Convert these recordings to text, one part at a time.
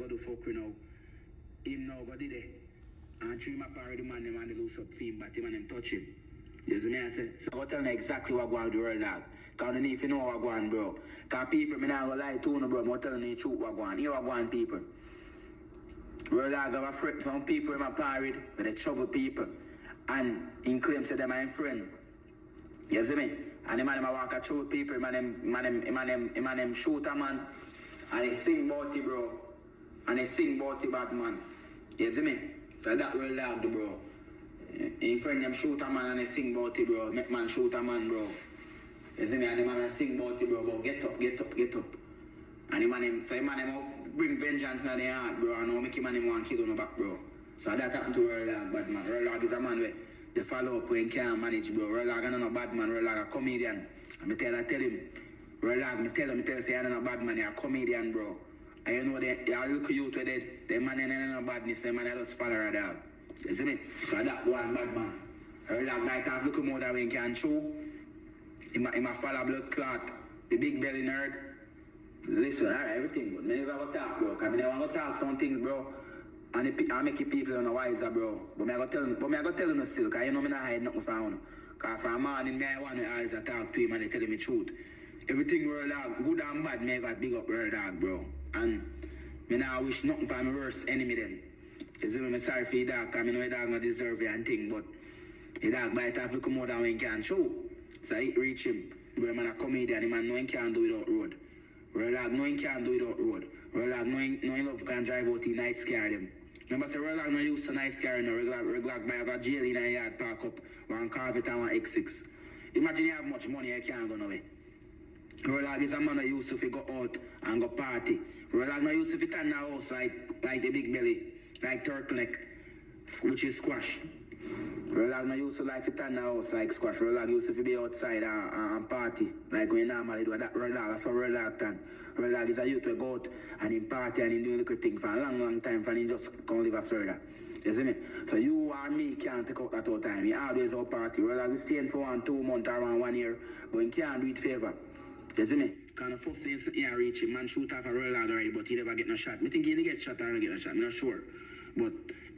go to fuck you now. Him now go did it. And three my party the man them and they lose up fame, but him and them touch him. You see me I say? So I tell me exactly what going on with the world dog. Cause if you know what going on, bro. Cause people, me not gonna lie to you, bro. I'm telling you the truth what going on. Here what going on, people. World dog have a friend, some people in my party, but they trouble people. And in claims that they're my friend. You see me? And the man walk a through people, man shoot a man. And they sing about it, bro. And they sing about it, bad man. You see me? So that world dog do, bro. In friend them shoot a man and they sing about it, bro. Make man shoot a man, bro. You see me? And the man sing about it, bro. But get up, get up, get up. And the man, so the man bring vengeance in their heart, bro. And now make him and him want to kill on the back, bro. So that happened to world dog, bad man. World dog is a man where they follow up when he can't manage, bro. World dog is not a bad man. World dog a comedian. And I tell him, world dog, I tell him, say I'm not a bad man. He's a comedian, bro. And you know that you look at you today, the man ain't no badness, the man just follow her dog. You see me? So that one bad man. Her dog like have look more than we can chew. He might follow blood clot, the big belly nerd. Listen, alright, everything, but I never go talk, bro. Cause I never want to talk some things, bro. And I make people on the wiser, bro. But I go tell them still, cause you know me not hide nothing from you. Cause for a morning, I want to always talk to him and they tell him the truth. Everything world dog, good and bad, me ever big up world dog, bro. And me now wish nothing for my worst enemy then. You see me, I'm sorry for the dog, cause I know the dog not deserve it and thing, but the dog bite off look more than when he can show. So I reach him. Bro, man a comedian, the man know he can't do without road. World dog know he can't do without road. World dog know he love can drive out in nice car them. Remember say world dog no used to nice car in a regular buy a jail in a yard park up, one Corvette and one X6. Imagine you have much money, you can't go nowhere. World dog is a man that used to go out and go party. World dog no used to fit in the house like the big belly, like turtleneck, which is squash. World dog no used to like fit in the house like squash. World dog used to be outside and party like we normally do. That world dog, that's for world dog time. World dog is a youth to go out and in party and in doing little thing for a long time for him just come live a Florida. You see me? So you and me can't take out that whole time. He always out party. World dog is staying for 1, 2 months or 1 year, but he can't do it favor. You see me? Because the first thing he reach him, man shoot off a roll out already, but he never get no shot. I think he get shot or not get no shot, I'm not sure. But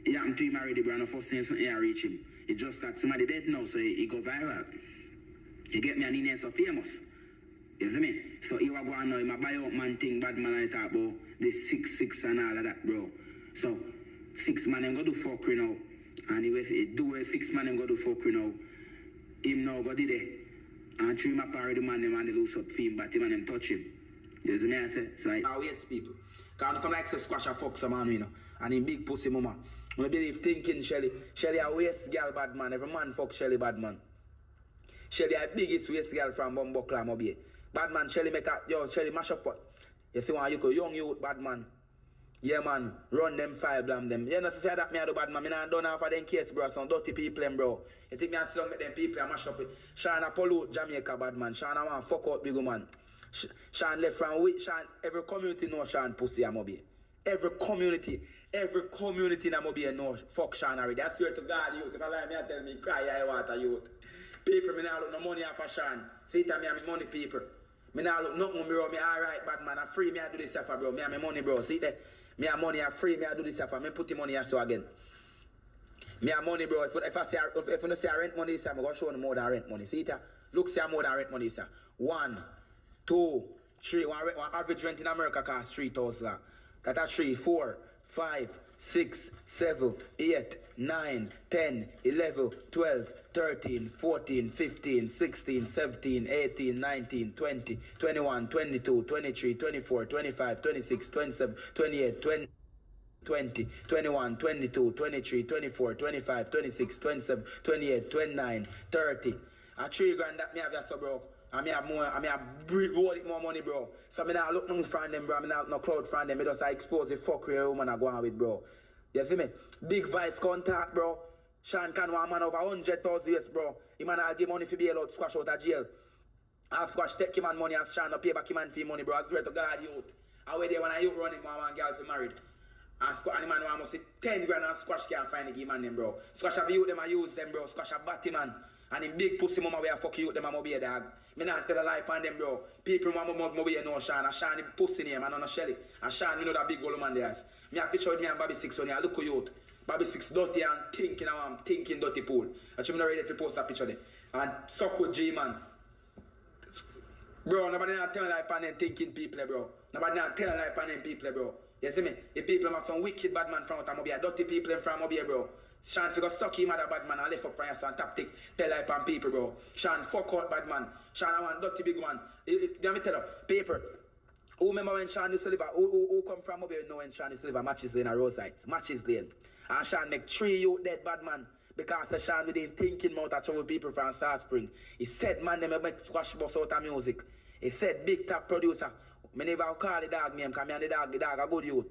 it happened to him already, bro, and the first thing he reach him. It's just that somebody dead now, so he go viral. You get me, and he ain't so famous. You see me? So he was going now, he might buy out man thing, bad man I talk about the 6 and all of that, bro. So 6 man them go do fuckery now. And if he do a 6 man them go do fuckery now, him now go did it. And 3 my party man them and they lose up fame, but him and them touch him. You see me I say? So I waste people. Cause I come like say squash and fuck some man, you know. And in big pussy mama. I believe thinking Shelly a waste girl bad man. Every man fuck Shelly bad man. Shelly a biggest waste girl from Bumbleclaw Mobile. Bad man, Shelly make a Shelly mash up. You see one you go young youth bad man. Yeah man, run them file blam them. You know say that me a do bad man. Me not done half of them case, bro. Some dirty people them, bro. You think me a still make them people and mash up it. Sean a pollute Jamaica bad man. Sean a want fuck out big man. Sean left from which Sean every community know Sean pussy a Mobile. Every community in a Mobile know fuck Sean already. I swear to God, youth. If I lie, me I tell me cry I water youth. People me not look no money off of Sean. See that me have money people. Me not look nothing bro. Me alright bad man. I free me I do this for bro. Me have my money bro. See that? Me have money I free me I do this for. Me put the money so again. Me have money bro. If I say if you say I rent money this I'm gonna show you more than rent money. See that? Look say more than rent money sir. 1, 2, 3. One average rent in America costs $3,000. That's 3, 4, 5, 6, 7, 8, 9, 10, 11, 12, 13, 14, 15, 16, 17, 18, 19, 20, 21, 22, 23, 24, 25, 26, 27, 28, 20, 21, 22, 23, 24, 25, 26, 27, 28, 29, 30. And 3 grand that me have just so bro. I me have more money, bro. So I not look nothing from them, bro. I not no cloud from them. I just expose the fuckery woman I go on with, bro. You see me? Big vice contact, bro. Sean can want man over 100,000 US, bro. He man I'll give money for bail out, squash out of jail. I'll squash take him and money and Sean no pay back him and fee money, bro. I swear to God, youth. I wait there when I youth run him, I want girls to married. And the man want to say 10 grand and squash can't find the game man them, bro. Squash have you them I use them, bro. Squash a batty man. And in big pussy mama where I fuck you with them, I'm be a dog. Me not tell a lie on them, bro. People want me know Sean. And Sean is pussy name, and no Shelly. And Sean, you know that big old man there. Me a picture with me and Bobby Six on here. Look at you. Bobby Six dirty and thinking dirty pool. And I'm not ready to post that picture there. And suck with G, man. Bro, nobody not tell a lie on them thinking people, bro. Nobody not tell a lie on them people, bro. You see me? The people have some wicked bad man from out of dirty people in front of me, bro. Sean figure suck him at a bad man and lift up from your stand tactic. Tell like on people, bro. Sean fuck out bad man. Sean I want dirty big man. Let me tell you, paper. Who remember when Sean used to live who come from up here know when Sean used to live at Matches Lane or Roadsides? Matches Lane. And Sean make 3 youth dead bad man. Because the Sean within thinking mouth of trouble people from Star Spring. He said man them make squash bus out of music. He said big top producer. Me never call the dog name because me and the dog a good youth.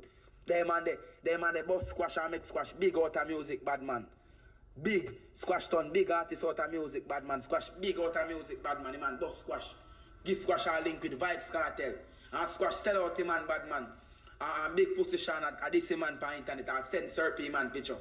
Them and the boss squash and make squash big out of music, bad man. Big squash ton, big artist out of music, bad man. Squash big out of music, bad man. The man boss squash. Give squash a link with Vibes Cartel. And squash sell out the man, bad man. And big position at this man per internet. And send Serpy man picture.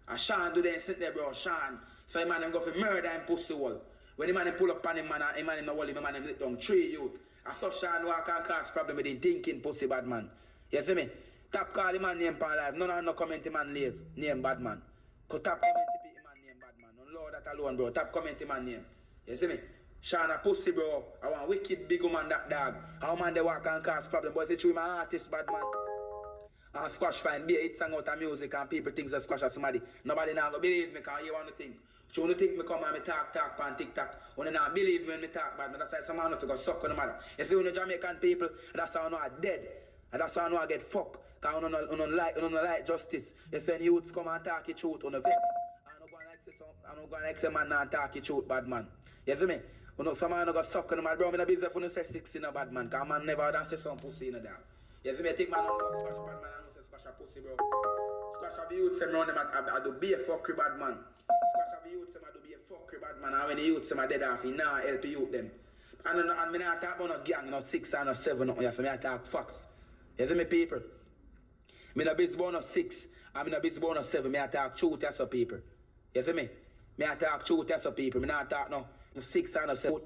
And Sean do then sit there, bro. Sean. So the man them go for murder and pussy wall. When the man them pull up on him, man, the man them no wall, the man them let down 3 youth. I saw Sean walk and cause problem with him thinking pussy bad man. You see me? Tap call the man name pan live. No comment the man name bad man. Cause tap comment the man name bad man. No Lord that alone, bro. Tap comment the man name. You see me? Sean a pussy, bro. I want wicked big woman that dog. How man they walk and cause problem. But it's true my artist bad man. And squash fine. Be a hit song out of music and people think that squash as somebody. Nobody now go believe me because you want to think. So when you think me come and me talk on TikTok, when you not believe me when me talk bad, that's why some man if you go suck on the matter. If you know Jamaican people, that's how I know are dead. And that's how I know I get fucked. Because I don't like justice. If any youths come and talk the truth on the vex, I don't go and like say man and talk the truth, bad man. You see me? Some man go suck on the matter, bro. I'm in a business when you say 6 in a bad man. Because man never done say some pussy in a damn. You see me? I think man don't squash bad man and say squash a pussy, bro. Squash of the youths them run them I do be a fuckery bad man. Squash of the youths them I do be a fuckery bad man. And when the youths them are dead off, he now help the youth them. And me not talk about no gang, no 6 or no 7, no. You see me? I talk facts. You see me, people? Me no busy about no 6, and me no busy about no 7. Me I talk truth as a people. You see me? Me I talk truth as a people. Me not talk no 6 and no 7.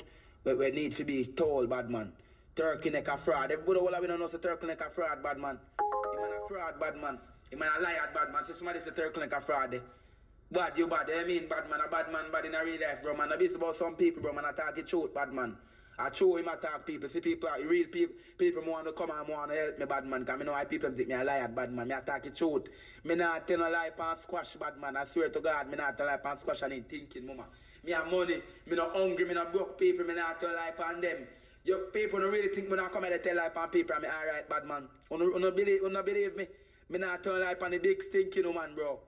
We need to be told, bad man. Turkey neck a fraud. Everybody all we don't know say turkey neck a fraud, bad man. He man a fraud, bad man. He man a liar, bad man. So somebody say turkey neck a fraud. Bad, you bad. I mean bad man, bad in a real life, bro man. I busy about some people, bro man. I talk the truth, bad man. I show him attack people. See people, real people want to come and want to help me, bad man. Because I know why people think me a liar, bad man. Me attack the truth. Me not tell no lie and squash, bad man. I swear to God, me not tell lie and squash and ain't thinking, mama. Me have money. Me not hungry. Me not broke people. Me not tell lie on them. Yo, people don't really think me not come and tell lie on people. I'm alright, bad man. You believe me? Me not tell lie on the big stinking woman, bro.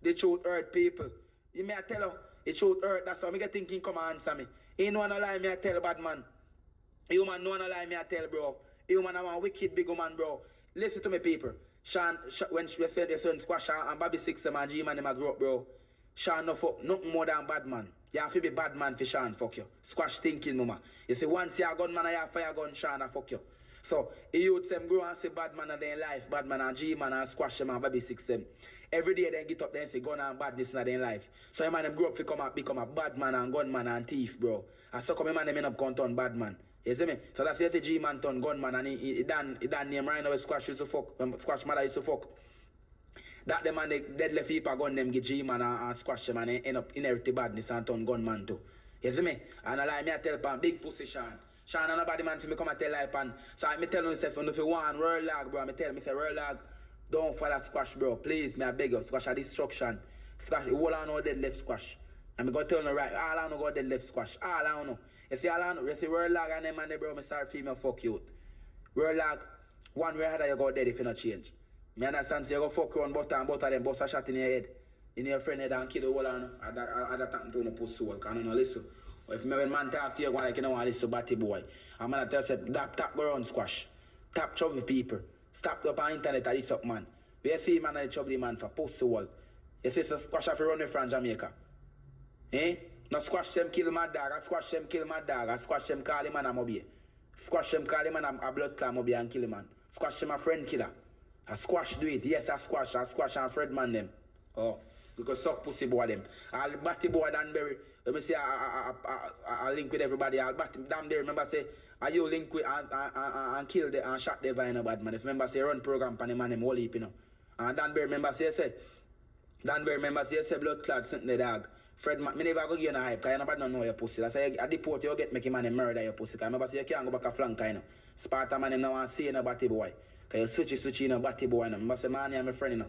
The truth hurt people. You may tell her, the truth hurt. That's how me get thinking come and answer me. He no wanna lie me I tell bad man. You man no wanna lie me I tell bro. You man I want wicked big woman bro. Listen to me people. Sean when she said the son squash and Bobby Six man G man them a grow up bro. Sean no fuck nothing more than bad man. You have to be bad man for Sean fuck you. Squash thinking mama. You see once you a gun man I have fire gun Sean a fuck you. So the youths them grow and say bad man in their life, bad man and G man and squash them and Bobby Six them. Every day they get up there and say gun and badness in their life. So man them grow up to become a bad man and gunman and thief, bro. And so come man them end up going turn bad man. You see me? So that's the G man turn gunman and he done name right now squash used to fuck. Squash mother used to fuck. That the man they dead left people gun them get G man and squash them and end up inherit the badness and turn gunman too. You see me? And I lie me I tell pan big pussy Sean. Sean and nobody man for me come and tell lie pan. So I me tell myself if you want world lag bro, I me tell me say world lag. Don't follow squash, bro. Please, me I beg you. Squash a destruction. Squash, all I know dead left squash. I'm going to tell you right. All I know go dead left squash. All I know. You see all I know. You see world lag and them and they bro, me sorry female fuck you. World lag, one way ahead you go dead if you not change. Me understand say you go fuck around butter and butter them bust a shot in your head. In your friend head and kill the whole I know. I that happen to no post soul. Can you not listen? Or if me when man talk to you, go like you know want to listen batty boy. I'm going to tell you, tap go around squash. Tap trouble people. Stop up on internet at this up man. We see man and trouble the man for post the wall. You see so squash off run from Jamaica. Eh? No squash them kill my dog, I squash them kill my dog, I squash them call him man a mobile. Squash them call him man a blood clan mobile and kill him man. Squash him a friend killer. I squash do it, yes I squash and Fred man them. Oh. Because suck pussy boy them. I'll batty boy Danbury. Let me say I'll link with everybody. I'll batty damn there. Remember say are you link with and kill the and shot the vine bad man. If remember say run program pan the man them whole heap, you know. And Danbury remember say blood clot sent the dog. Fred, me never go give you a hype, because nobody don't know your pussy. That's why at the port you get make him and murder your pussy. Because remember say you can't go back a flank, you know. Sparta man, him now want to see you no batty boy. Because you switchy, you know, batty boy. Remember say, man, you're my friend, you know.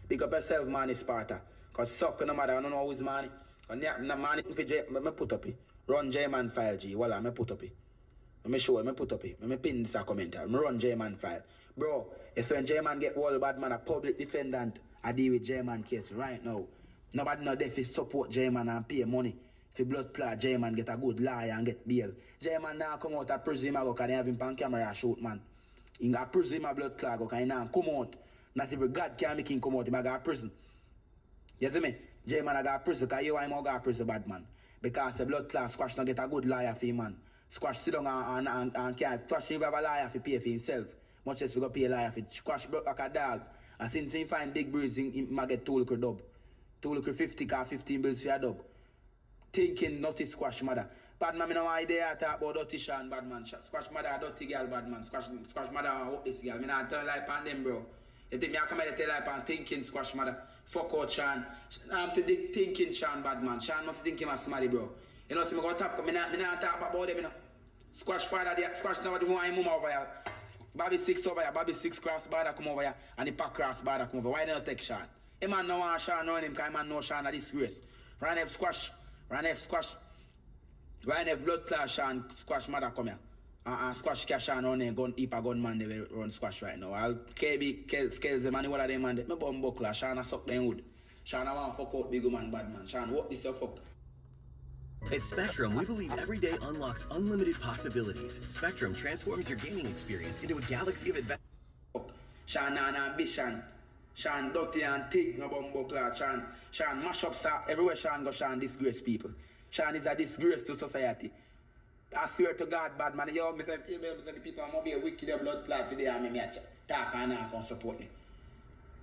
Pick up yourself, man, is Sparta. Because suck no matter, I don't know who's man. And no man, me put up it. Run J-Man file, G. Voila, me put up it. Me show you, me put up it. Me pin this a commenter. Me run J-Man file. Bro, if when J-Man get all bad man, a public defendant, I deal with J-Man case right now. Nobody know if he support J-Man and pay money. If he blood clot J-Man get a good lawyer and get bail. J-Man now come out of prison because they have him on camera and shoot, man. He got prison a blood clot because he now come out. Not even God can make him come out, he got prison. You see me? J-Man got prison because you want him got prison bad man. Because the blood clot Squash don't get a good lawyer for him, man. Squash sit down and can't. Squash even have a lawyer for pay for himself. Much less we go pay a lawyer for Squash broke like a dog. And since he find big breeds, he might get 2 little dub. 2 little 50 car 15 bills for your dub. Thinking naughty Squash mother. Bad man, I no idea talk about dirty Sean bad man. Squash mother a dirty girl bad man. Squash mother what this girl. I not tell lie on them, bro. You think me I come here to tell lie on thinking Squash mother. Fuck out Sean. I'm to thinking Sean bad man. Sean must think him as somebody, bro. You know, see me go top. Me not talk about them, you know. Squash father there. Squash now even want him move over here. Bobby 6 over here. Bobby 6 cross border come over here. And the pack cross border come over. Why don't take Sean? He man no want Sean knowing him because he man know Sean a disgrace. Ryan F Squash. Ryan F blood class Sean Squash mother come here. And Squash cash Sean on there gun heap a gunman they run Squash right now. I'll KB scales them and what are them man they. Me bum buckler. Sean a suck them wood. Sean a want fuck out big man bad man. Sean what this your fuck? At Spectrum, we believe every day unlocks unlimited possibilities. Spectrum transforms your gaming experience into a galaxy of adventure. Sean an ambition. Sean dirty and thick, no bumbo clad. Sean mash up everywhere Sean go, Sean disgrace people. Sean is a disgrace to society. I swear to God, bad man. Yo, me say the people I'm gonna be a wicked blood clot for the army, me talk and I can support me.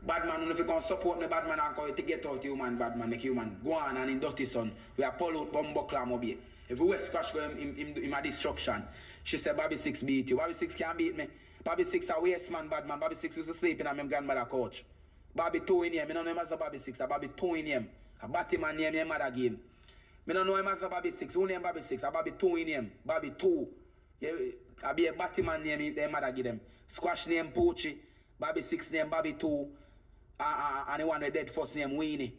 Bad man, if you can support me, bad man, I'm going to get out you man, bad man, make you man. Go on and in dirty son. We are pollute bumbo clad mobile. If we West Squash go in my destruction, she said Bobby 6 beat you. Bobby 6 can't beat me. Bobby 6 a waste man, bad man. Bobby 6 used to sleep in my grandmother couch. Bobby 2 in him. I don't know him as a Bobby 6. A Bobby 2 in him. A Batty man name him mother game. I don't know him as a Bobby 6. Who name Bobby 6? A Bobby 2 in him. Bobby 2. I be a Batty man name their mother give them. Squash name Poochie. Bobby 6 name Bobby 2. And the one with dead first name Weenie.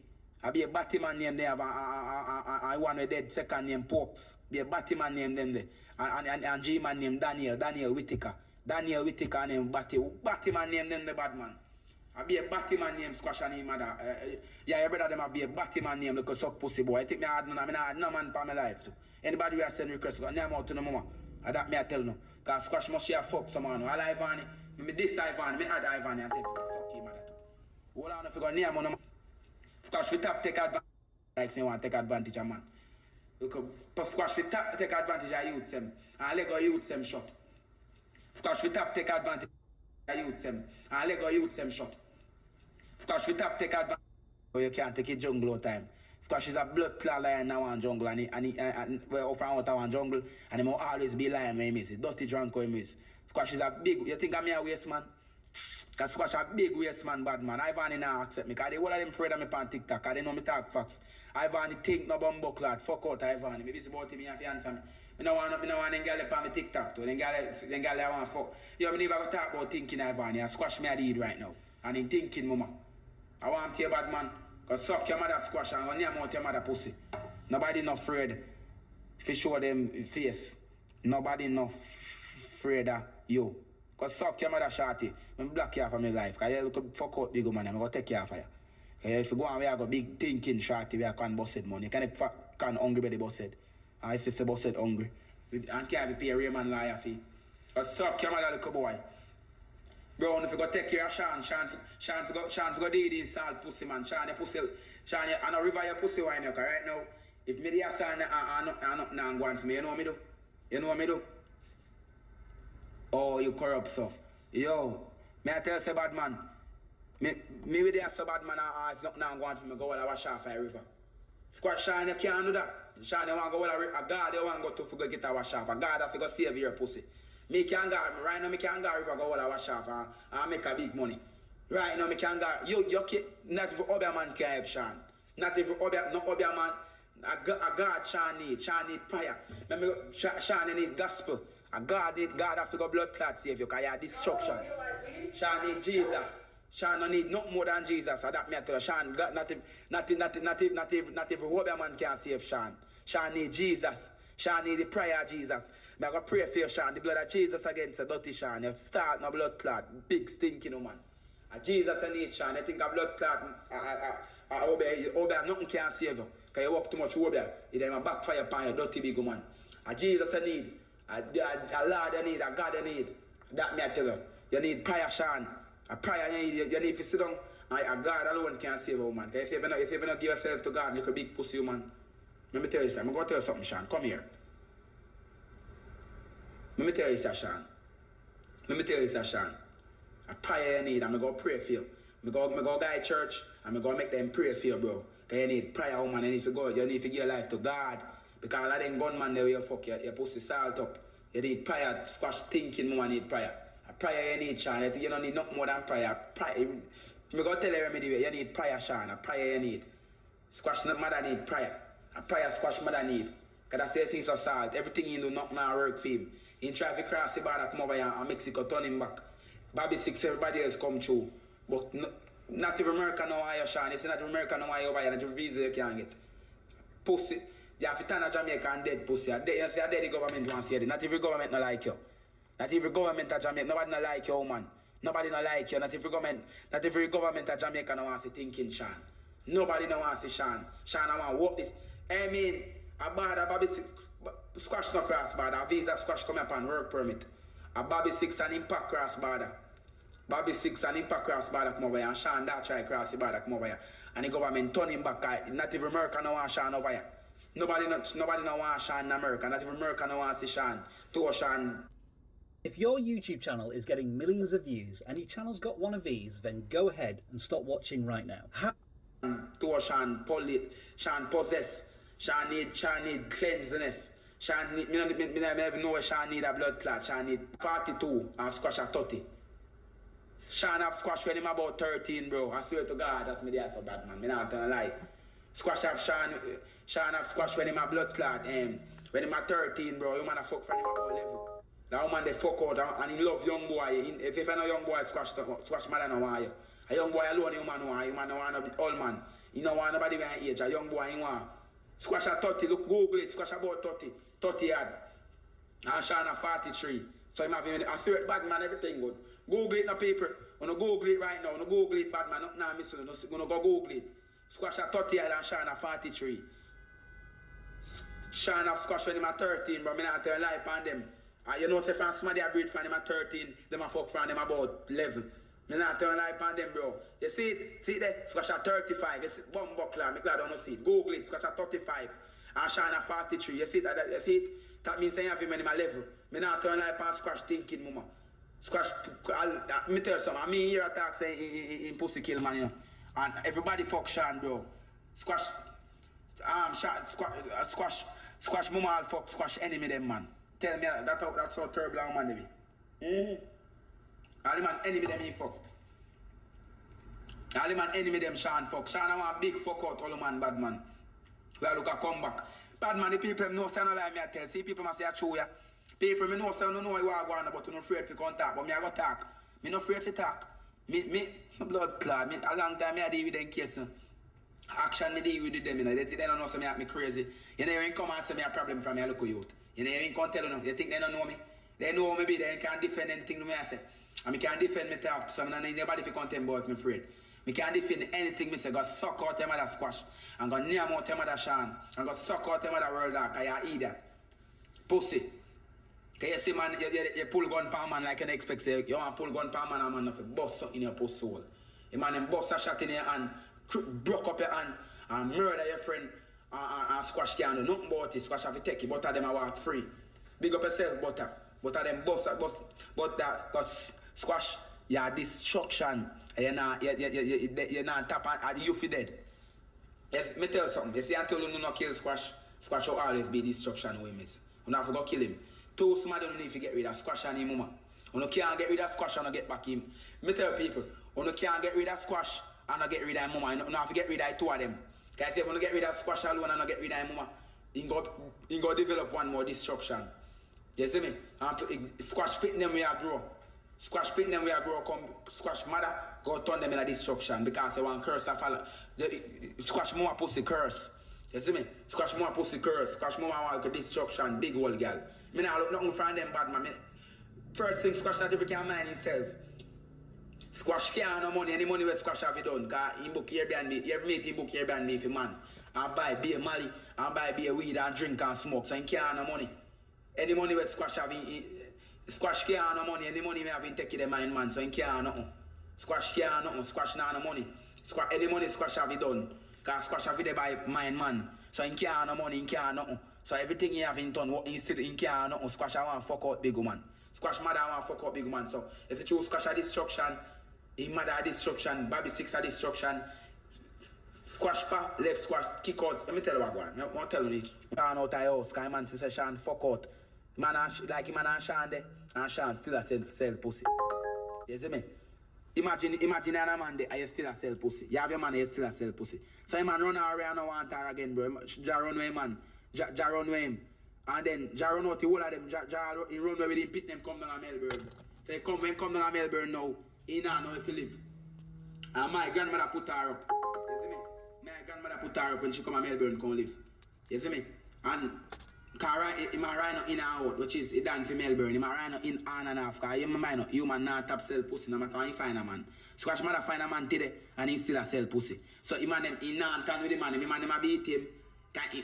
I be a Batty man name there. I one with dead second name Pokes. Be a Batty man name them there. And G man name Daniel Whittaker. Daniel Whittaker name Batty. Batty man name them the bad man. I be a Batty man name Squash and him mother. Yeah, your brother them I be a Batty man name look a suck pussy boy. I think me I had no man for my life too. Anybody who send requests go name out to no mama. That me I tell no. Cause Squash must share fuck someone. All Ivan, me this Ivan, me add Ivan and take fuck him mother too. Hold on if you go name on no. Squash fi tap take advantage. Like say want take advantage of man. Look Squash fi tap take advantage of youths them. And let go youths them shot. Squash fi tap take advantage of youths them. And let go youths them shot. Squash fi tap take advantage. You can't take it jungle all time. Squash is a blood clot lion now on jungle and we're off out of one jungle and he will always be lying when he miss it. Dirty drunk when he miss. Squash is a big, you think I'm a waste man? Cause Squash a big waste man, bad man. Ivan now accept me. Cause they all of them afraid of me on TikTok. Cause they know me talk facts. Ivan think no bumbo clot. Fuck out Ivan. Maybe it's about him and answer me. I don't want them girls on me TikTok too. Them girls I want fuck. Yo, me never go talk about thinking Ivan. You Squash me a deed right now. And in thinking mama. I want to you bad man. Cause suck your mother Squash and name out your mother pussy. Nobody not afraid if show them face. Nobody not afraid of you. Cause suck your mother shorty. I'm block you from my life. Cause you look fuck out big man. I'm gonna take care of you. Cause if you go on we have a big thinking shorty we can busted money. You can hungry by the busted. And if it's a busted hungry. And can't pay a real man liar fee. Cause suck your mother little boy. Bro, if you go take care of Sean go do this salt pussy man. Sean I know river your pussy wine right now. If me the son I'm not going for me, you know what me do? You know what me do? Oh, you corrupt so. Yo, may I tell you say bad man. Me with the so bad man, if nothing now going for me, go all I wash off a river. Squash Sean, you can't do that. Sean, you want to go all a God, you want to go to get a wash off. A God have to go save your pussy. Me can't go, right now, me can't go river, go all I wash off and make a big money. Right now, me can't go. You can't, not every other man can help Sean. Not every other, no other man. A God Sean need prayer. Remember, Sean need gospel. A God have to go blood clot save you, because you have destruction. Sean need Jesus. Sean don't need no more than Jesus. And that me tell you, Sean, not every other man can save Sean. Sean need Jesus. Sean need the prayer of Jesus. I go pray for you, Sean. The blood of Jesus against the dirty Sean. You start no blood clot. Big stinking man. And Jesus I need Sean. I think a blood clot obey nothing can save you. Because you walk too much over. You then backfire upon your dirty big man. And Jesus I need. A Lord you need. A God you need. That me I tell you. You need prayer, Sean. A prayer you need to sit down. And God alone can save a woman. If you not give yourself to God, you a big pussy woman. Let me tell you something. I'm going to tell you something, Sean. Come here. Let me tell you something, Sean. Let me tell you something, Sean. A prayer you need, I'm going to pray for you. I'm going to go to church, and I'm going to make them pray for you, bro. Because you need prayer, woman. You need to give your life to God. Because all of them gunman there, you fuck your pussy salt up. You need prayer. Squash thinking, woman need prayer. A prayer you need, Sean. You don't need nothing more than prayer. I'm going to tell you remedy. You need prayer, Sean. A prayer you need. Squash mother need prayer. A prayer squash mother need. Because I say things so salt. Everything he do not now work for him. He try to cross the border, come over here and Mexico turn him back. Bobby 6, everybody else come through. But not even America know why you Sean. You see not even America know why you over here. Not even visa you can't get. Pussy. You have to turn a Jamaica and dead pussy. You see a dead government wants to hear it. Not every government no like you. Not every government of Jamaica. Nobody no like you, man. Nobody no like you. Not every government of Jamaica no wants to thinking Sean. Nobody no wants to Sean. Sean I want to walk this. I mean, a border Bobby 6. Squash no cross border. A visa squash come up on work permit. A Bobby 6 and impact cross border. Bobby 6 and impact cross border come over here. And Sean that try cross the border come over here. And the government turn him back. Not even America no want Sean over here. Nobody no want Sean in America. Not even America no want see Sean. To Sean. If your YouTube channel is getting millions of views and your channel's got one of these, then go ahead and stop watching right now. To Sean possess. Sean need cleanliness. Sean need, me never know where Sean need a blood clot. Sean need 42 and squash a 30. Sean have squash when him about 13, bro. I swear to God, that's me there so bad, man. Me not gonna lie. Squash have Sean have squash when him a blood clot. When him a 13, bro, you man a fuck for him about 11. That woman they fuck out and he love young boy. If you know young boy squash mother no want you. A young boy alone you man want. You man no want no old man. You don't want nobody behind age. A young boy you want. Squash a 30, look, Google it, squash about 30 yard. And Sean a 43. So him having a third bad man, everything good. Google it no paper. When you Google it right now, when you Google it bad man, nothing now missing. When you go Google it. Squash a 30 yard and Sean a 43. Sean have squash when him a 13, but me not turn life on them. And you know say from somebody a breed from him a 13, them a fuck from them about 11. Me not turn life on them, bro. You see it? See it there? Squash a 35. You see bomb buckler. Me glad I don't see it. Google it. Squash a 35. And Sean a 43. You see it? You see it? That means I have him in my level. Me not turn life on squash thinking, mama. Squash, me tell you something. I mean here attack say in pussy kill man, you know. And everybody fuck Sean, bro. Squash, squash mama all fuck squash enemy them, man. Tell me that's how terrible a man they be. All the man enemy them he fuck. All the man enemy them Sean fuck. Sean I want big fuck out all the man bad man. We look a comeback. Bad man the people know say no lie me I tell. See people must say I true ya. People me know say no know you are going but you no afraid to contact. But me I go talk. Me no afraid to talk. Me blood clot. Me a long time me I deal with them case. Action me deal with them. You know. They don't know say me act me crazy. You know you come and say me a problem from me I look youth. You know you can't tell you no. You think they don't know me? They know me be they can't defend anything to me I say. And me can't defend me talk, so I don't need nobody to contend about me afraid. Me can't defend anything me say, go suck out them other squash, and go name out them other Sean, and go suck out them other world dog, cause you idiot. Pussy. Cause you see man, you pull gun per man like you expect say, you want pull gun per man and man nothing bust something in your pussy hole. You man them bust a shot in your hand, broke up your hand, and murder your friend, and squash can't do nothing about it, squash have to take it, but them a walk free. Big up yourself, butter. But them bust, but that squash, Your destruction, you're not tap and you feel dead. If me tell you something, if you tell you no kill Squash, Squash will always be destruction we miss. You have to go kill him. Too smart don't need to get rid of Squash and him mama. You can't get rid of Squash and not get back him. Me tell people, you can't get rid of Squash and not get rid of him mama. You have to get rid of two of them. Because if you get rid of Squash alone and not get rid of him mama, he go develop one more destruction. You see me? And Squash pit them where I grow. Squash pit them where I grow, come Squash mother, go turn them in a destruction because they want curse to follow. Squash more pussy curse. You see me? Squash more pussy curse. Squash more want destruction, big old girl. Me not look nothing from them bad man. First thing Squash not ever can mind himself. Squash can't no money, any money where Squash have it done. Cause he book Airbnb, every mate he book Airbnb for man. And buy beer Mali, and buy beer weed and drink and smoke. So he can't no money. Any money where Squash have Squash can't no money, any money we have in take the mind man, so he can't nothing. Squash can't nothing, Squash not no money. Any money Squash have it done. Cause Squash have it by mind man. So he can't no money, he can't nothing. So everything he have in done, what instead he can't nothing. Squash I want fuck out big woman. Squash mother want fuck out big woman. So if you choose Squash a destruction, he mother a destruction, Bobby Six a destruction. Squash pa, left Squash, kick out. Let me tell you what one. I'm telling you, Sean out of your house, cause man say Sean fuck out. Man like him and Sean there, and Sean still a sell pussy. You see me? Imagine a man there, you still a sell pussy. You have your man, you still a sell pussy. So a man run away and no want her again, bro. Ja run away, man. Ja run away him. And then Ja run out the whole of them. He run away with him, pit them come down to Melbourne. So when come down to Melbourne now, he don't know if he live. And my grandmother put her up. You see me? My grandmother put her up when she come to Melbourne come live. You see me? And him a rhino in and out, which is done for Melbourne. Him a rhino in and off. Because human not top sell pussy no matter how he find a man. Squash mother find a man today and he still a sell pussy. So him and them, he not turn with the man. Him and them a beat him.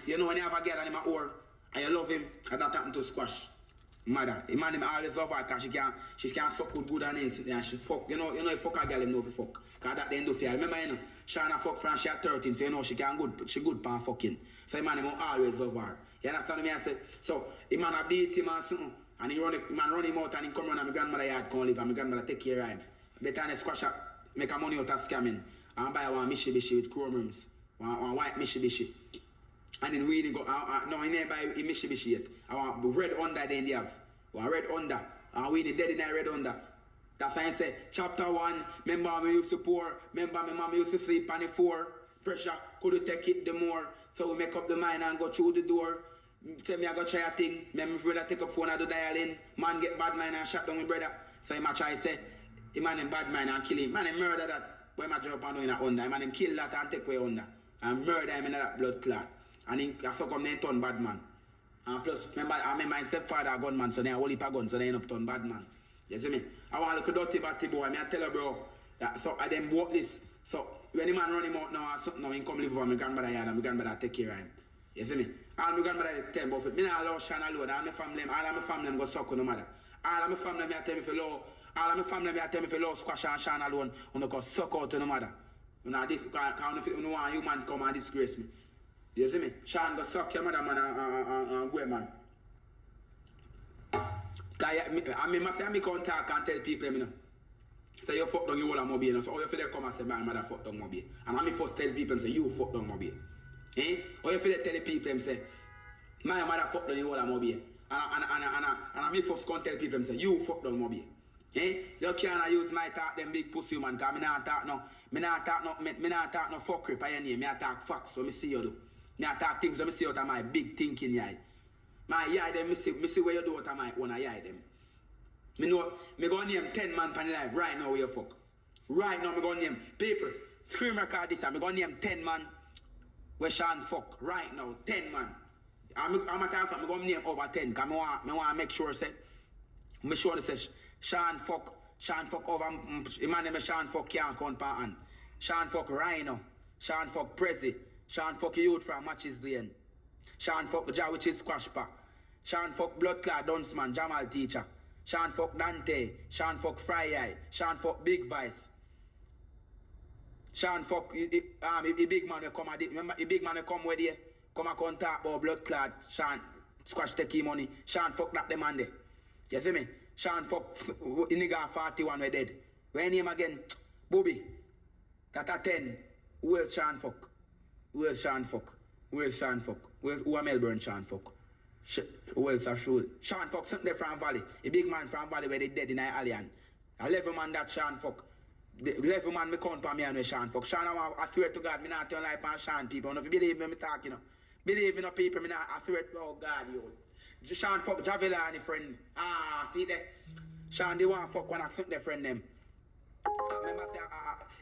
You know when you have a girl and him a whore and you love him, and that happen to Squash. Mother, him and him always love her because she can suck good and and she fuck. You know you fuck a girl him know if you fuck. Because that they end up here. Remember you know, Shana fuck from she at 13, so you know she good pan fucking. So him and him always love her. You understand me? I say, so the man a beat him and something, and he run him out and he come run and my grandmother yard come live and my grandmother take care of him. The time they Squash up, make a money out of scamming and buy one Mitsubishi with chrome rims, one white Mitsubishi. And then we go, no, he never buy a Mitsubishi yet. I want red under then they have. One red under. And we dead in a red under. That's why I say, chapter 1, remember me used to pour, remember my mom used to sleep on the floor. Pressure, could you take it the more? So we make up the mind and go through the door. Tell me I go try a thing. Make my brother take up phone and do dialing. Man get bad mind and shot down my brother. So he might try to say, he man him bad mind and kill him. Man him murder that. Boy might drop and do in a under. He man him kill that and take away under. And murder him in that blood clot. And he so come then turn bad man. And plus, remember, I remember my stepfather a gunman, so then I hold heap a gun, so then end up turn bad man. You see me? I want to look at dirty batty boy. I tell you bro, so I then bought this. So when the man run him out now and something now, he come live over my grandmother yard and my grandmother take care of him. You see me? All my grandmother tell me about it. Me not allow Sean alone. All my family go suck on no matter. All of my family me tell me for low. All of my family me tell me for low Squash and Sean alone. You go suck out to no matter. You know this because you want you man come and disgrace me. You see me? Sean go suck your mother man and go man. I mean my family come talk and tell people you know. Say you fuck down your whole mobile, you know. So how you feel they come and say my mother fuck down mobile. And I me first tell people say you fuck down mobile. Eh? How you feel they tell the people them say my mother fuck down your whole mobile. And I me first come tell people them say you fuck down mobile. Eh? You can't use my talk them big pussy man, cause me not talk no fuck rip on your name. Me talk facts what me see you do. Me talk things what me see out of my big thinking eye. My eye them me see where you do out of my own eye them. Me know, me gonna name 10 man pan live right now where you fuck. Right now me gonna name people. Scream record this and me gonna name 10 man where Sean fuck. Right now, 10 man. I'm a talk for me gonna name over 10 cause me want make sure say me sure say Sean fuck over man name Sean fuck can't count pan hand. Sean fuck Rhino. Sean fuck Prezi. Sean fuck youth from Matches Lane. Sean fuck the jaw which is Squash Pack. Sean fuck Blood Clot Dunceman, Jamal Teacher. Sean fuck Dante, Sean fuck Fry Eye, Sean fuck Big Vice. Sean fuck the big man will come at it. Remember the big man will come with you. Come and talk about blood clot. Sean Squash take his money. Sean fuck that the man there. You see me? Sean fuck nigga 41 we dead. Where name again? Bobby. That a 10. Where's Sean fuck? Where's Sean fuck? Where's Sean fuck? Who a Melbourne Sean fuck? Who else a show? Sean fuck something from Valley. A big man from Valley where they dead in Alien. A level man that Sean fuck. The level man me count for me and Sean fuck. Sean, I swear to God, me not turn like on Sean people. If you believe me, me talk, you know. Believe me, no people, me not, I swear to God, yo. Sean fuck Javelani friend. Ah, see that? Sean, they want fuck when I fuck their friend them. Remember say,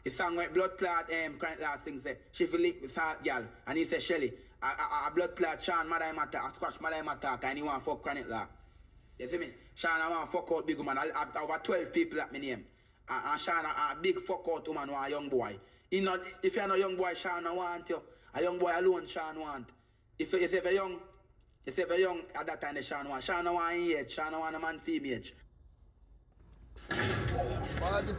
a song with blood clot, current last thing say, she feel it with fat girl, and he say Shelly, a blood clot, Sean, mother him attack, a squash mother him attack, and he want fuck chronic law. You see me? Sean, I want fuck out big woman, I over 12 people at my name. And Sean, a big fuck out woman, want a young boy. He not, if you're not a young boy, Sean, I want you. A young boy alone, Sean want. If you're young, at that time, Sean want. Sean want age, Sean want a man female age. Man, this